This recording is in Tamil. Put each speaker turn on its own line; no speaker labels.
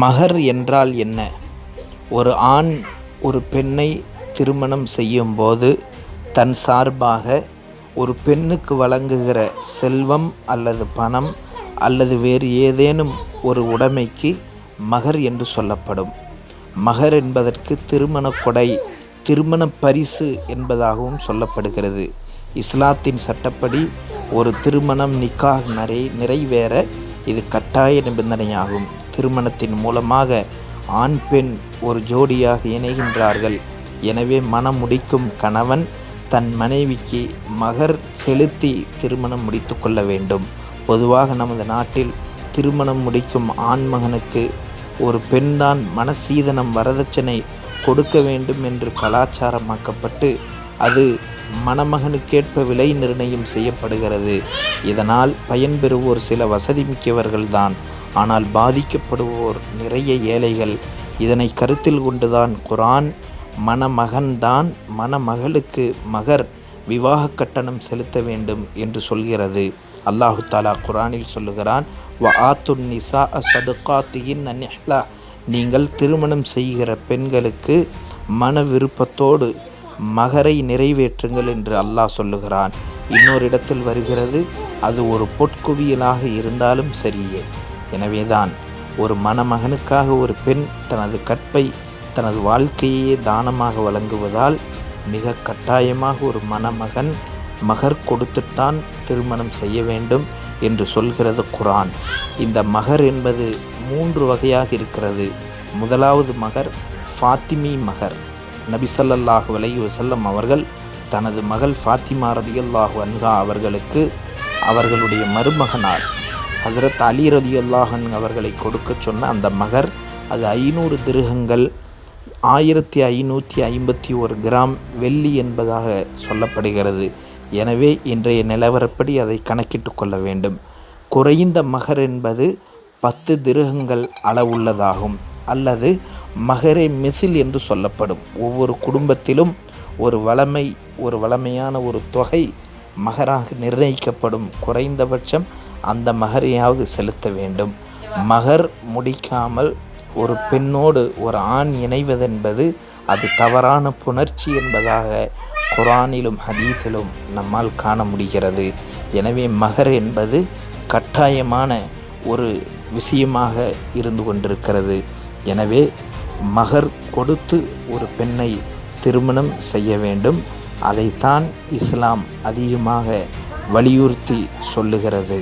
மஹர் என்றால் என்ன? ஒரு ஆண் ஒரு பெண்ணை திருமணம் செய்யும்போது தன் சார்பாக ஒரு பெண்ணுக்கு வழங்குகிற செல்வம் அல்லது பணம் அல்லது வேறு ஏதேனும் ஒரு உடைமைக்கு மஹர் என்று சொல்லப்படும். மஹர் என்பதற்கு திருமண கொடை, திருமண பரிசு என்பதாகவும் சொல்லப்படுகிறது. இஸ்லாத்தின் சட்டப்படி ஒரு திருமணம் நிக்காஹ் நிறைவேற இது கட்டாய நிபந்தனையாகும். திருமணத்தின் மூலமாக ஆண் பெண் ஒரு ஜோடியாக இணைகின்றார்கள். எனவே மனம் முடிக்கும் கணவன் தன் மனைவிக்கு மஹர் செலுத்தி திருமணம் முடித்து கொள்ள வேண்டும். பொதுவாக நமது நாட்டில் திருமணம் முடிக்கும் ஆண்மகனுக்கு ஒரு பெண்தான் மனசீதனம் வரதட்சணை கொடுக்க வேண்டும் என்று கலாச்சாரமாக்கப்பட்டு அது மணமகனுக்கேற்ப விலை நிர்ணயம் செய்யப்படுகிறது. இதனால் பயன்பெறுவோர் சில வசதி மிக்கவர்கள்தான். ஆனால் பாதிக்கப்படுவோர் நிறைய ஏழைகள். இதனை கருத்தில் கொண்டுதான் குர்ஆன் மணமகன்தான் மணமகளுக்கு மஹர் விவாக கட்டணம் செலுத்த வேண்டும் என்று சொல்கிறது. அல்லாஹு தாலா குர்ஆனில் சொல்லுகிறான், வஆத்துன் நிஸாஅ ஸதகாத்திஹின்ன நிஹ்லா, நீங்கள் திருமணம் செய்கிற பெண்களுக்கு மன விருப்பத்தோடு மஹரை நிறைவேற்றுங்கள் என்று அல்லாஹ் சொல்லுகிறான். இன்னொரு இடத்தில் வருகிறது, அது ஒரு பொற்குவியலாக இருந்தாலும் சரியே. எனவேதான் ஒரு மணமகனுக்காக ஒரு பெண் தனது கற்பை, தனது வாழ்க்கையே தானமாக வழங்குவதால் மிக கட்டாயமாக ஒரு மணமகன் மஹர் கொடுத்துத்தான் திருமணம் செய்ய வேண்டும் என்று சொல்கிறது குர்ஆன். இந்த மஹர் என்பது 3 வகையாக இருக்கிறது. முதலாவது மஹர் ஃபாத்திமி மஹர். நபி ஸல்லல்லாஹு அலைஹி வஸல்லம் அவர்கள் தனது மகள் ஃபாத்திமா ரலியல்லாஹு அன்ஹா அவர்களுக்கு அவர்களுடைய மருமகனார் ஹஸரத் அலி ரலியல்லாஹு அன்ஹு அவர்களை கொடுக்க சொன்ன அந்த மஹர், அது 500 திர்ஹங்கள், 1551 கிராம் வெள்ளி என்பதாக சொல்லப்படுகிறது. எனவே இன்றைய நிலவரப்படி அதை கணக்கிட்டு கொள்ள வேண்டும். குறைந்த மஹர் என்பது 10 திர்ஹங்கள் அளவுள்ளதாகும், அல்லது மஹரே மிசில் என்று சொல்லப்படும். ஒவ்வொரு குடும்பத்திலும் ஒரு வளமையான ஒரு தொகை மஹராக நிர்ணயிக்கப்படும். குறைந்தபட்சம் அந்த மஹரையாவது செலுத்த வேண்டும். மஹர் முடிக்காமல் ஒரு பெண்ணோடு ஒரு ஆண் இணைவதென்பது அது தவறான புணர்ச்சி என்பதாக குர்ஆனிலும் ஹதீஸிலும் நம்மால் காண முடிகிறது. எனவே மஹர் என்பது கட்டாயமான ஒரு விஷயமாக இருந்து கொண்டிருக்கிறது. எனவே மஹர் கொடுத்து ஒரு பெண்ணை திருமணம் செய்ய வேண்டும். அதைத்தான் இஸ்லாம் அதிகமாக வலியுறுத்தி சொல்லுகிறது.